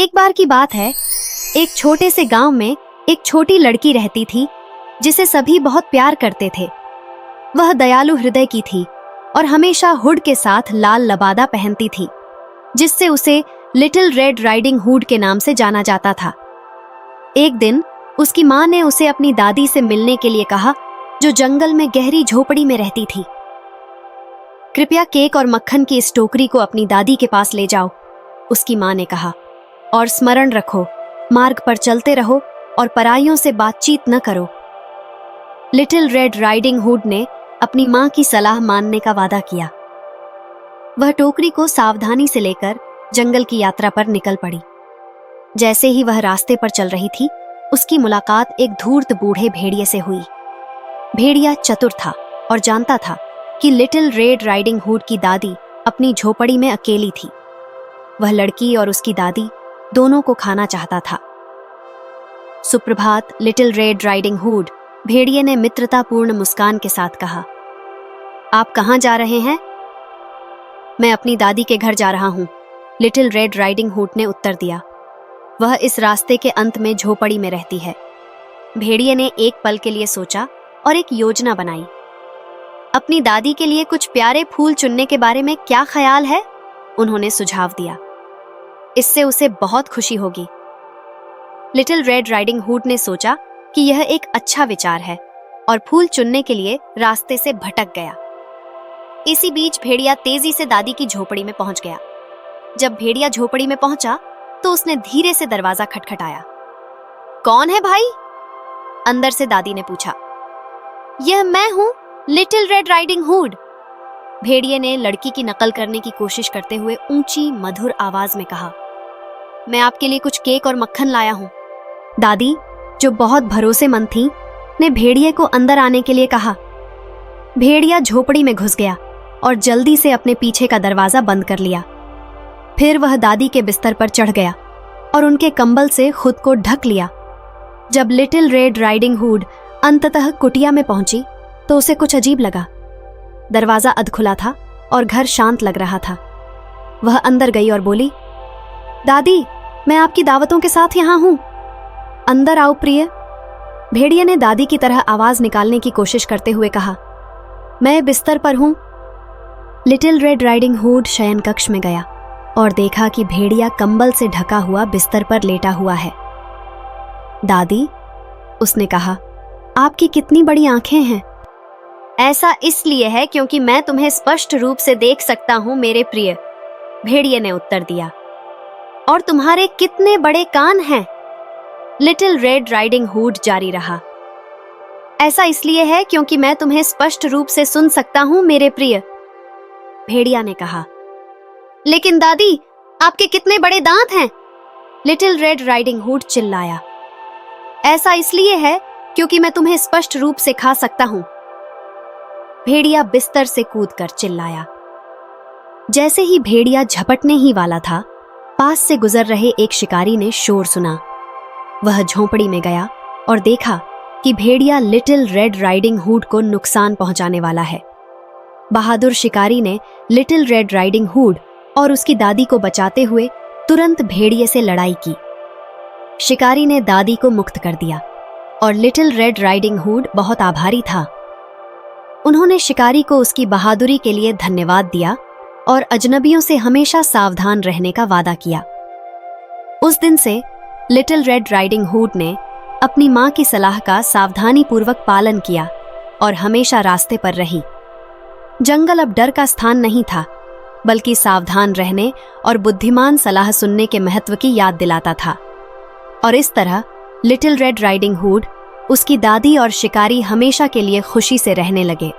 एक बार की बात है, एक छोटे से गांव में एक छोटी लड़की रहती थी जिसे सभी बहुत प्यार करते थे। वह दयालु हृदय की थी और हमेशा हुड के साथ लाल लबादा पहनती थी, जिससे उसे लिटिल रेड राइडिंग हुड के नाम से जाना जाता था। एक दिन उसकी माँ ने उसे अपनी दादी से मिलने के लिए कहा, जो जंगल में गहरी झोपड़ी में रहती थी। कृपया केक और मक्खन की इस टोकरी को अपनी दादी के पास ले जाओ, उसकी माँ ने कहा, और स्मरण रखो, मार्ग पर चलते रहो और पराइयों से बातचीत न करो। लिटिल रेड राइडिंग हुड ने अपनी माँ की सलाह मानने का वादा किया। वह टोकरी को सावधानी से लेकर जंगल की यात्रा पर निकल पड़ी। जैसे ही वह रास्ते पर चल रही थी, उसकी मुलाकात एक धूर्त बूढ़े भेड़िए से हुई। भेड़िया चतुर था और जानता था कि लिटिल रेड राइडिंग हुड की दादी अपनी झोपड़ी में अकेली थी। वह लड़की और उसकी दादी दोनों को खाना चाहता था। सुप्रभात लिटिल रेड राइडिंग हुड, भेड़िए ने मित्रतापूर्ण मुस्कान के साथ कहा। आप कहाँ जा रहे हैं? मैं अपनी दादी के घर जा रहा हूँ, लिटिल रेड राइडिंग हुड ने उत्तर दिया। वह इस रास्ते के अंत में झोपड़ी में रहती है। भेड़िए ने एक पल के लिए सोचा और एक योजना बनाई। अपनी दादी के लिए कुछ प्यारे फूल चुनने के बारे में क्या ख्याल है? उन्होंने सुझाव दिया। इससे उसे बहुत खुशी होगी। लिटिल रेड राइडिंग हुड ने सोचा कि यह एक अच्छा विचार है और फूल चुनने के लिए रास्ते से भटक गया। इसी बीच भेड़िया तेजी से दादी की झोपड़ी में पहुंच गया। जब भेड़िया झोपड़ी में पहुंचा तो उसने धीरे से दरवाजा खटखटाया। कौन है भाई? अंदर से दादी ने पूछा। यह मैं हूं, लिटिल रेड राइडिंग हुड, भेड़िए ने लड़की की नकल करने की कोशिश करते हुए ऊंची मधुर आवाज में कहा। मैं आपके लिए कुछ केक और मक्खन लाया हूं। दादी, जो बहुत भरोसेमंद थी, ने भेड़िए को अंदर आने के लिए कहा। भेड़िया झोपड़ी में घुस गया और जल्दी से अपने पीछे का दरवाजा बंद कर लिया। फिर वह दादी के बिस्तर पर चढ़ गया और उनके कंबल से खुद को ढक लिया। जब लिटिल रेड राइडिंग हुड अंततः कुटिया में पहुंची तो उसे कुछ अजीब लगा। दरवाजा अधखुला था और घर शांत लग रहा था। वह अंदर गई और बोली, दादी, मैं आपकी दावतों के साथ यहाँ हूं। अंदर आओ प्रिय, भेड़िए ने दादी की तरह आवाज निकालने की कोशिश करते हुए कहा। मैं बिस्तर पर हूं। लिटिल रेड राइडिंग हुड शयन कक्ष में गया और देखा कि भेड़िया कंबल से ढका हुआ बिस्तर पर लेटा हुआ है। दादी, उसने कहा, आपकी कितनी बड़ी आंखें हैं। ऐसा इसलिए है क्योंकि मैं तुम्हें स्पष्ट रूप से देख सकता हूं मेरे प्रिय, भेड़िए ने उत्तर दिया। और तुम्हारे कितने बड़े कान हैं, लिटिल रेड राइडिंग हुड जारी रहा। ऐसा इसलिए है क्योंकि मैं तुम्हें स्पष्ट रूप से सुन सकता हूं मेरे प्रिय, भेड़िया ने कहा। लेकिन दादी, आपके कितने बड़े दांत हैं, लिटिल रेड राइडिंग हुड चिल्लाया। ऐसा इसलिए है क्योंकि मैं तुम्हें स्पष्ट रूप से खा सकता हूं, भेड़िया बिस्तर से कूदकर चिल्लाया। जैसे ही भेड़िया झपटने ही वाला था, पास से गुजर रहे एक शिकारी ने शोर सुना। वह झोंपड़ी में गया और देखा कि भेड़िया लिटिल रेड राइडिंग हुड को नुकसान पहुंचाने वाला है। बहादुर शिकारी ने लिटिल रेड राइडिंग हुड और उसकी दादी को बचाते हुए तुरंत भेड़िए से लड़ाई की। शिकारी ने दादी को मुक्त कर दिया और लिटिल रेड राइडिंग हुड बहुत आभारी था। उन्होंने शिकारी को उसकी बहादुरी के लिए धन्यवाद दिया और अजनबियों से हमेशा सावधान रहने का वादा किया। उस दिन से लिटिल रेड राइडिंग हुड ने अपनी माँ की सलाह का सावधानी पूर्वक पालन किया और हमेशा रास्ते पर रही। जंगल अब डर का स्थान नहीं था, बल्कि सावधान रहने और बुद्धिमान सलाह सुनने के महत्व की याद दिलाता था। और इस तरह लिटिल रेड राइडिंग हुड, उसकी दादी और शिकारी हमेशा के लिए खुशी से रहने लगे।